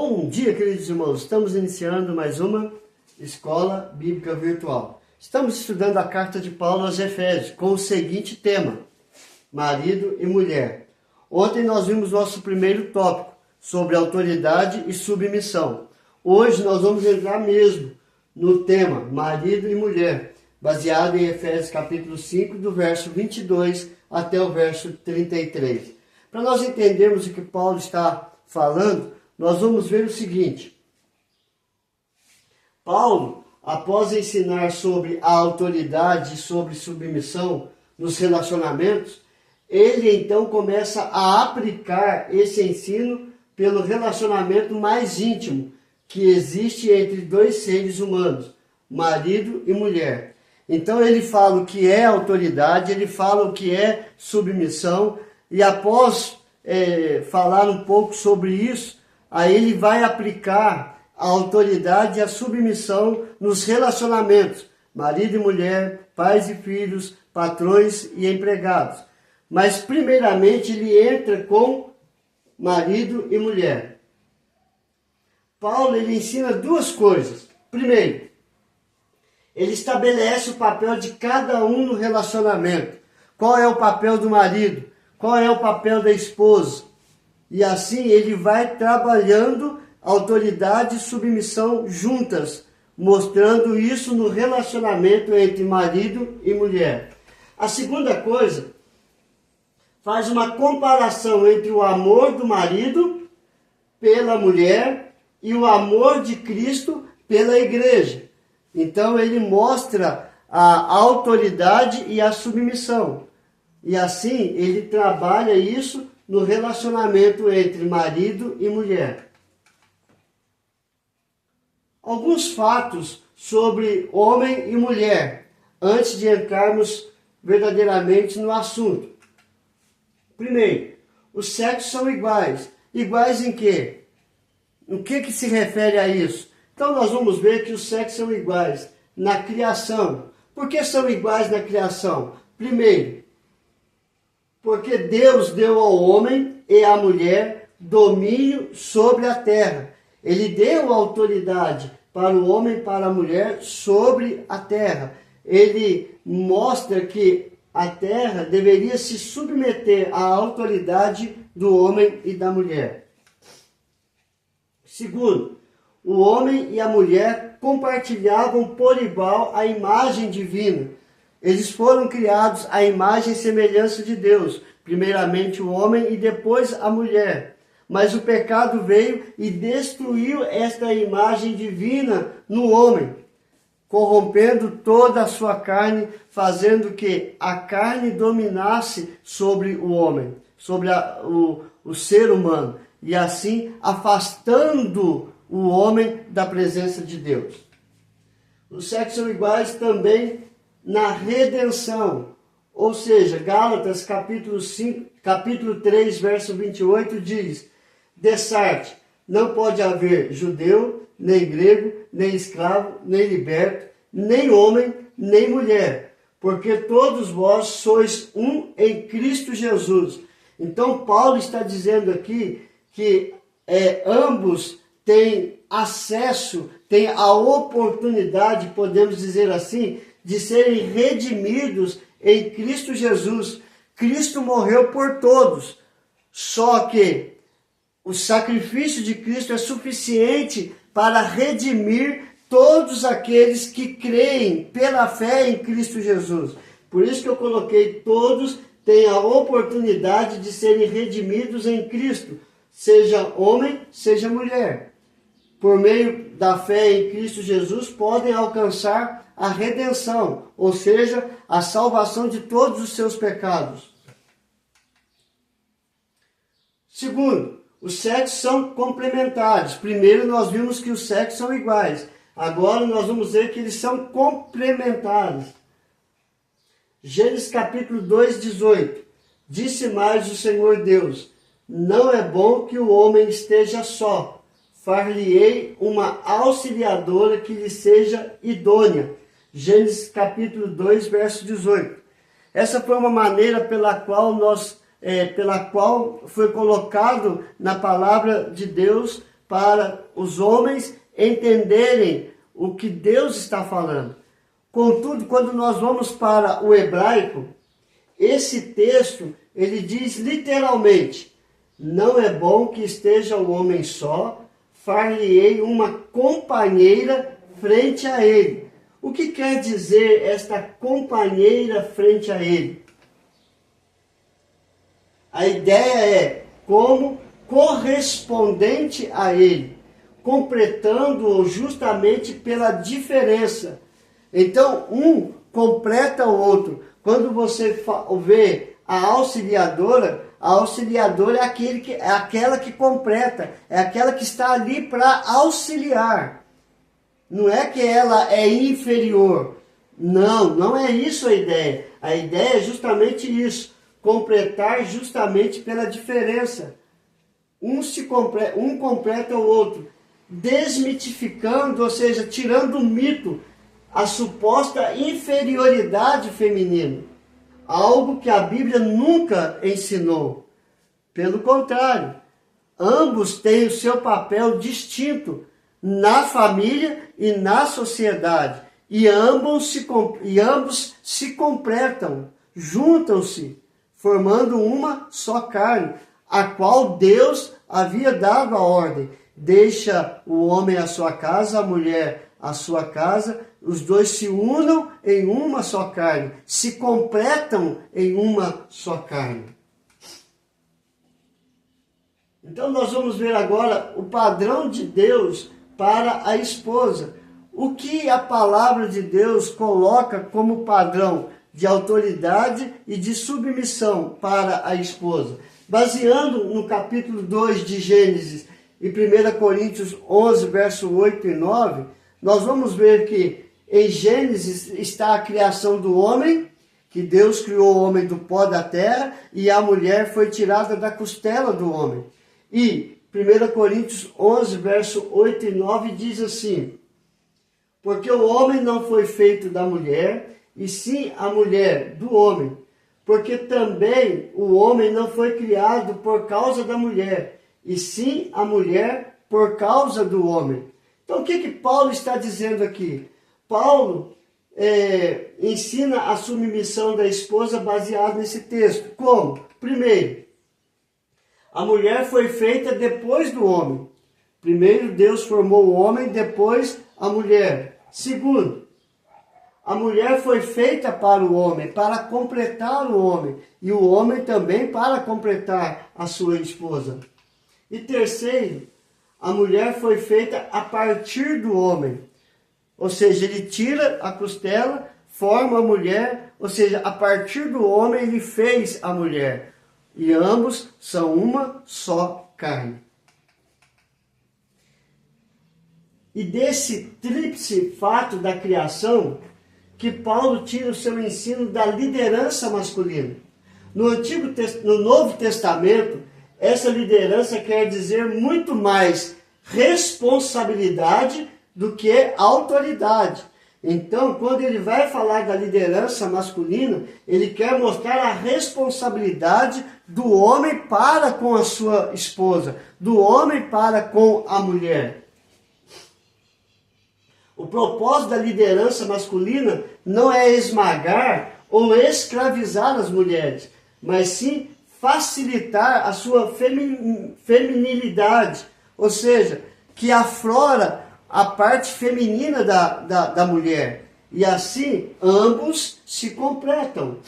Bom dia, queridos irmãos. Estamos iniciando mais uma Escola Bíblica Virtual. Estamos estudando a carta de Paulo aos Efésios com o seguinte tema: marido e mulher. Ontem nós vimos nosso primeiro tópico sobre autoridade e submissão. Hoje nós vamos entrar mesmo no tema marido e mulher, baseado em Efésios capítulo 5, do verso 22 até o verso 33. Para nós entendermos o que Paulo está falando, nós vamos ver o seguinte. Paulo, após ensinar sobre a autoridade e sobre submissão nos relacionamentos, ele então começa a aplicar esse ensino pelo relacionamento mais íntimo que existe entre dois seres humanos, marido e mulher. Então ele fala o que é autoridade, ele fala o que é submissão, e após falar um pouco sobre isso, aí ele vai aplicar a autoridade e a submissão nos relacionamentos, marido e mulher, pais e filhos, patrões e empregados. Mas primeiramente ele entra com marido e mulher. Paulo ele ensina duas coisas. Primeiro, ele estabelece o papel de cada um no relacionamento. Qual é o papel do marido? Qual é o papel da esposa? E assim ele vai trabalhando autoridade e submissão juntas, mostrando isso no relacionamento entre marido e mulher. A segunda coisa, faz uma comparação entre o amor do marido pela mulher e o amor de Cristo pela igreja. Então ele mostra a autoridade e a submissão. E assim ele trabalha isso no relacionamento entre marido e mulher. Alguns fatos sobre homem e mulher, antes de entrarmos verdadeiramente no assunto. Primeiro, os sexos são iguais. Iguais em quê? O que se refere a isso? Então nós vamos ver que os sexos são iguais na criação. Por que são iguais na criação? Primeiro, porque Deus deu ao homem e à mulher domínio sobre a terra. Ele deu autoridade para o homem e para a mulher sobre a terra. Ele mostra que a terra deveria se submeter à autoridade do homem e da mulher. Segundo, o homem e a mulher compartilhavam por igual a imagem divina. Eles foram criados à imagem e semelhança de Deus. Primeiramente o homem e depois a mulher. Mas o pecado veio e destruiu esta imagem divina no homem, corrompendo toda a sua carne, fazendo que a carne dominasse sobre o homem, sobre o ser humano, e assim afastando o homem da presença de Deus. Os sexos são iguais também na redenção, ou seja, Gálatas capítulo 3, verso 28 diz: Dessarte, não pode haver judeu, nem grego, nem escravo, nem liberto, nem homem, nem mulher, porque todos vós sois um em Cristo Jesus. Então Paulo está dizendo aqui que ambos têm acesso, têm a oportunidade, podemos dizer assim, de serem redimidos em Cristo Jesus. Cristo morreu por todos, só que o sacrifício de Cristo é suficiente para redimir todos aqueles que creem pela fé em Cristo Jesus. Por isso que eu coloquei: todos têm a oportunidade de serem redimidos em Cristo, seja homem, seja mulher. Por meio da fé em Cristo Jesus, podem alcançar a redenção, ou seja, a salvação de todos os seus pecados. Segundo, os sexos são complementares. Primeiro nós vimos que os sexos são iguais. Agora nós vamos ver que eles são complementares. Gênesis capítulo 2, 18. Disse mais o Senhor Deus: não é bom que o homem esteja só. Far-lhe-ei uma auxiliadora que lhe seja idônea. Gênesis capítulo 2, verso 18. Essa foi uma maneira pela qual foi colocado na palavra de Deus para os homens entenderem o que Deus está falando. Contudo, quando nós vamos para o hebraico, esse texto, ele diz literalmente: não é bom que esteja o homem só, far-lhe-ei uma companheira frente a ele. O que quer dizer esta companheira frente a ele? A ideia é como correspondente a ele, completando-o justamente pela diferença. Então, um completa o outro. Quando você vê a auxiliadora é aquela que completa, é aquela que está ali para auxiliar. Não é que ela é inferior. Não, não é isso a ideia. A ideia é justamente isso, completar justamente pela diferença. Um completa o outro, desmitificando, ou seja, tirando o mito, a suposta inferioridade feminina. Algo que a Bíblia nunca ensinou. Pelo contrário, ambos têm o seu papel distinto na família e na sociedade. E ambos se completam, juntam-se, formando uma só carne, a qual Deus havia dado a ordem. Deixa o homem a sua casa, a mulher a sua casa, os dois se unam em uma só carne, se completam em uma só carne. Então nós vamos ver agora o padrão de Deus para a esposa. O que a palavra de Deus coloca como padrão de autoridade e de submissão para a esposa? Baseando no capítulo 2 de Gênesis e 1 Coríntios 11, verso 8 e 9, nós vamos ver que em Gênesis está a criação do homem, que Deus criou o homem do pó da terra e a mulher foi tirada da costela do homem. E 1 Coríntios 11, verso 8 e 9 diz assim: porque o homem não foi feito da mulher, e sim a mulher do homem. Porque também o homem não foi criado por causa da mulher, e sim a mulher por causa do homem. Então o que Paulo está dizendo aqui? Paulo ensina a submissão da esposa baseado nesse texto. Como? Primeiro, a mulher foi feita depois do homem. Primeiro Deus formou o homem, depois a mulher. Segundo, a mulher foi feita para o homem, para completar o homem. E o homem também para completar a sua esposa. E terceiro, a mulher foi feita a partir do homem. Ou seja, ele tira a costela, forma a mulher, ou seja, a partir do homem ele fez a mulher. E ambos são uma só carne. E desse tríplice fato da criação, que Paulo tira o seu ensino da liderança masculina. No Novo Testamento, essa liderança quer dizer muito mais responsabilidade do que autoridade. Então, quando ele vai falar da liderança masculina, ele quer mostrar a responsabilidade do homem para com a sua esposa, do homem para com a mulher. O propósito da liderança masculina não é esmagar ou escravizar as mulheres, mas sim facilitar a sua feminilidade, ou seja, que aflora a parte feminina da mulher. E assim, ambos se completam.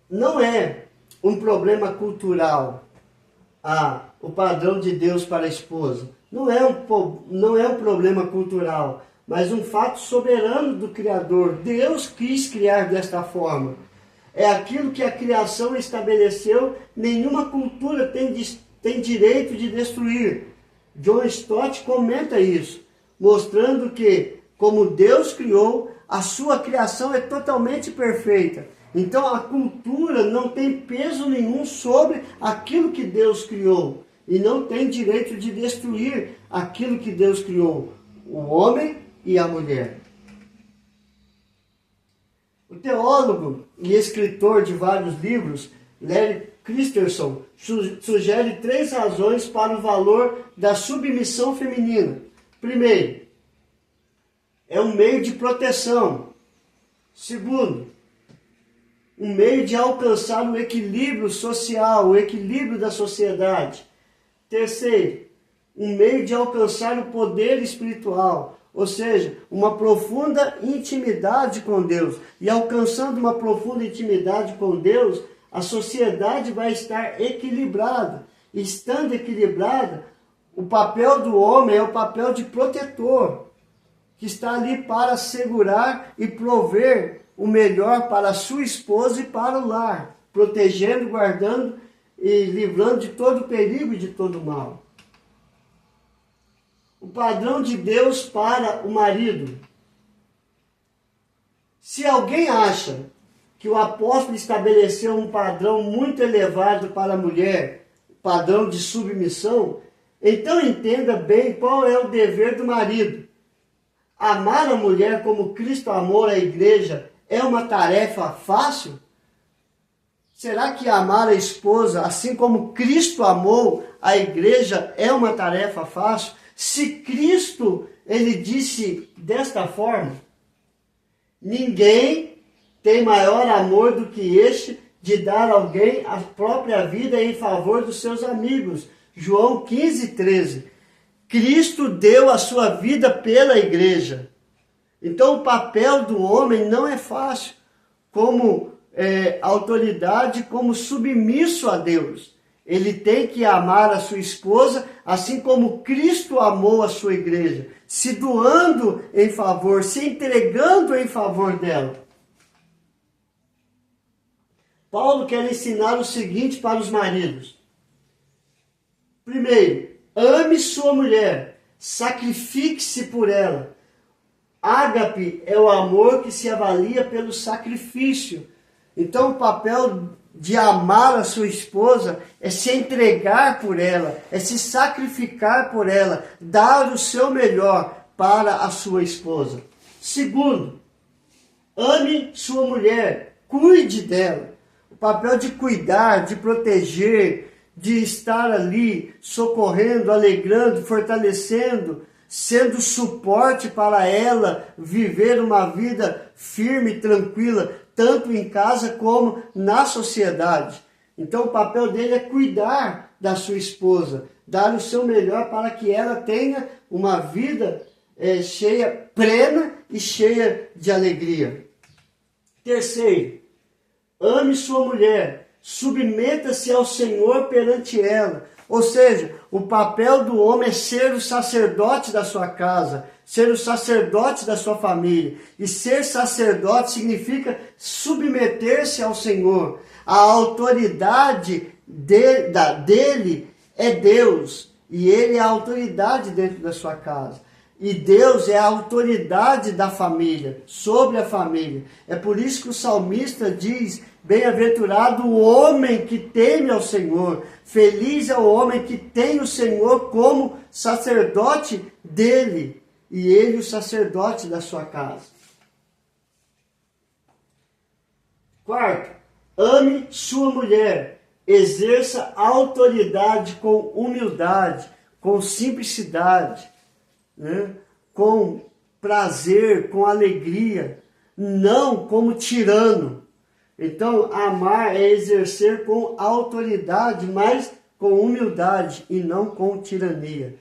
Não é um problema cultural o padrão de Deus para a esposa. Não é um problema cultural, mas um fato soberano do Criador. Deus quis criar desta forma. É aquilo que a criação estabeleceu, nenhuma cultura tem direito de destruir. John Stott comenta isso, mostrando que, como Deus criou, a sua criação é totalmente perfeita. Então a cultura não tem peso nenhum sobre aquilo que Deus criou. E não tem direito de destruir aquilo que Deus criou, o homem e a mulher. O teólogo e escritor de vários livros, Larry Christensen sugere 3 razões para o valor da submissão feminina. Primeiro, é um meio de proteção. Segundo, um meio de alcançar o equilíbrio social, o equilíbrio da sociedade. Terceiro, um meio de alcançar o poder espiritual, ou seja, uma profunda intimidade com Deus. E alcançando uma profunda intimidade com Deus, a sociedade vai estar equilibrada. Estando equilibrada, o papel do homem é o papel de protetor, que está ali para assegurar e prover o melhor para a sua esposa e para o lar, protegendo, guardando e livrando de todo perigo e de todo mal. O padrão de Deus para o marido. Se alguém acha que o apóstolo estabeleceu um padrão muito elevado para a mulher, padrão de submissão, então entenda bem qual é o dever do marido. Amar a mulher como Cristo amou a igreja é uma tarefa fácil? Será que amar a esposa, assim como Cristo amou a igreja, é uma tarefa fácil? Se Cristo, ele disse desta forma: ninguém tem maior amor do que este de dar a alguém a própria vida em favor dos seus amigos. João 15:13. Cristo deu a sua vida pela igreja. Então o papel do homem não é fácil, como autoridade, como submisso a Deus. Ele tem que amar a sua esposa, assim como Cristo amou a sua igreja, se doando em favor, se entregando em favor dela. Paulo quer ensinar o seguinte para os maridos. Primeiro, ame sua mulher, sacrifique-se por ela. Ágape é o amor que se avalia pelo sacrifício. Então o papel de amar a sua esposa é se entregar por ela, é se sacrificar por ela, dar o seu melhor para a sua esposa. Segundo, ame sua mulher, cuide dela. O papel de cuidar, de proteger, de estar ali socorrendo, alegrando, fortalecendo, sendo suporte para ela viver uma vida firme e tranquila, tanto em casa como na sociedade. Então o papel dele é cuidar da sua esposa, dar o seu melhor para que ela tenha uma vida cheia, plena e cheia de alegria. Terceiro, ame sua mulher, submeta-se ao Senhor perante ela. Ou seja, o papel do homem é ser o sacerdote da sua casa, ser o sacerdote da sua família. E ser sacerdote significa submeter-se ao Senhor. A autoridade dele é Deus, e ele é a autoridade dentro da sua casa. E Deus é a autoridade da família, sobre a família. É por isso que o salmista diz: bem-aventurado o homem que teme ao Senhor. Feliz é o homem que tem o Senhor como sacerdote dele, e ele o sacerdote da sua casa. Quarto, ame sua mulher. Exerça autoridade com humildade, com simplicidade, né? Com prazer, com alegria, não como tirano. Então, amar é exercer com autoridade, mas com humildade e não com tirania.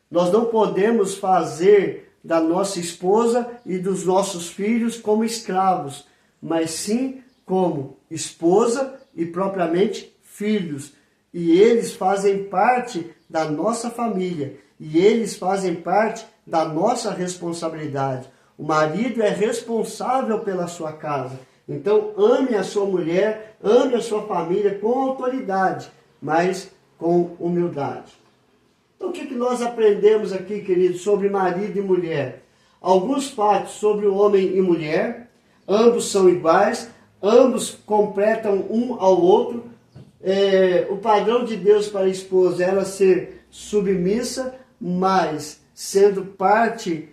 Nós não podemos fazer da nossa esposa e dos nossos filhos como escravos, mas sim como esposa e propriamente filhos. E eles fazem parte da nossa família, e eles fazem parte da nossa responsabilidade. O marido é responsável pela sua casa. Então, ame a sua mulher, ame a sua família com autoridade, mas com humildade. Então, o que nós aprendemos aqui, queridos, sobre marido e mulher? Alguns fatos sobre o homem e mulher. Ambos são iguais, ambos completam um ao outro. O padrão de Deus para a esposa é ela ser submissa, mas sendo parte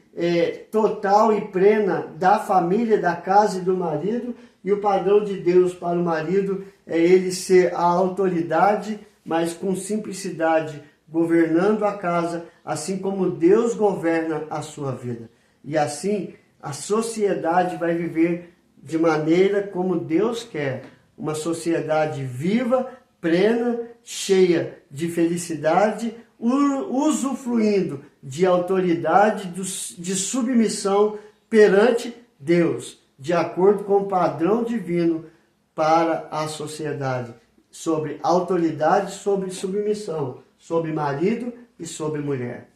total e plena da família, da casa e do marido. E o padrão de Deus para o marido é ele ser a autoridade, mas com simplicidade, governando a casa, assim como Deus governa a sua vida. E assim, a sociedade vai viver de maneira como Deus quer. Uma sociedade viva, plena, cheia de felicidade, usufruindo de autoridade, de submissão perante Deus, de acordo com o padrão divino para a sociedade, sobre autoridade, sobre submissão, sobre marido e sobre mulher,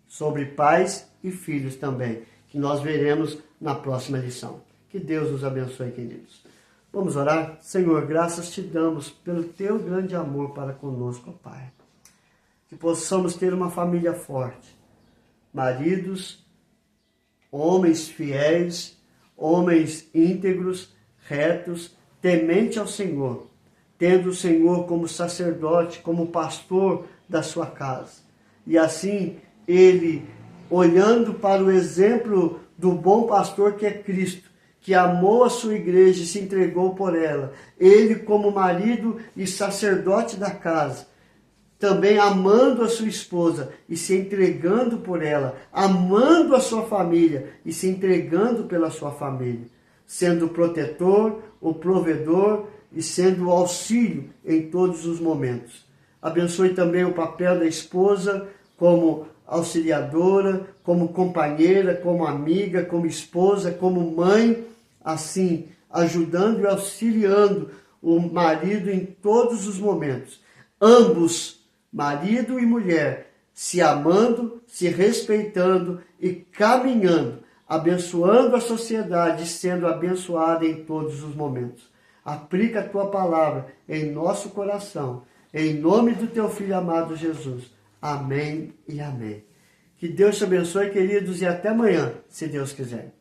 sobre pais e filhos também, que nós veremos na próxima lição. Que Deus nos abençoe, queridos. Vamos orar? Senhor, graças te damos pelo teu grande amor para conosco, ó Pai. Que possamos ter uma família forte, maridos, homens fiéis, homens íntegros, retos, temente ao Senhor, tendo o Senhor como sacerdote, como pastor da sua casa. E assim, ele, olhando para o exemplo do bom pastor que é Cristo, que amou a sua igreja e se entregou por ela, ele como marido e sacerdote da casa, também amando a sua esposa e se entregando por ela, amando a sua família e se entregando pela sua família, sendo o protetor, o provedor e sendo o auxílio em todos os momentos. Abençoe também o papel da esposa como auxiliadora, como companheira, como amiga, como esposa, como mãe, assim, ajudando e auxiliando o marido em todos os momentos. Ambos, marido e mulher, se amando, se respeitando e caminhando, abençoando a sociedade, sendo abençoada em todos os momentos. Aplica a tua palavra em nosso coração, em nome do teu Filho amado Jesus. Amém e amém. Que Deus te abençoe, queridos, e até amanhã, se Deus quiser.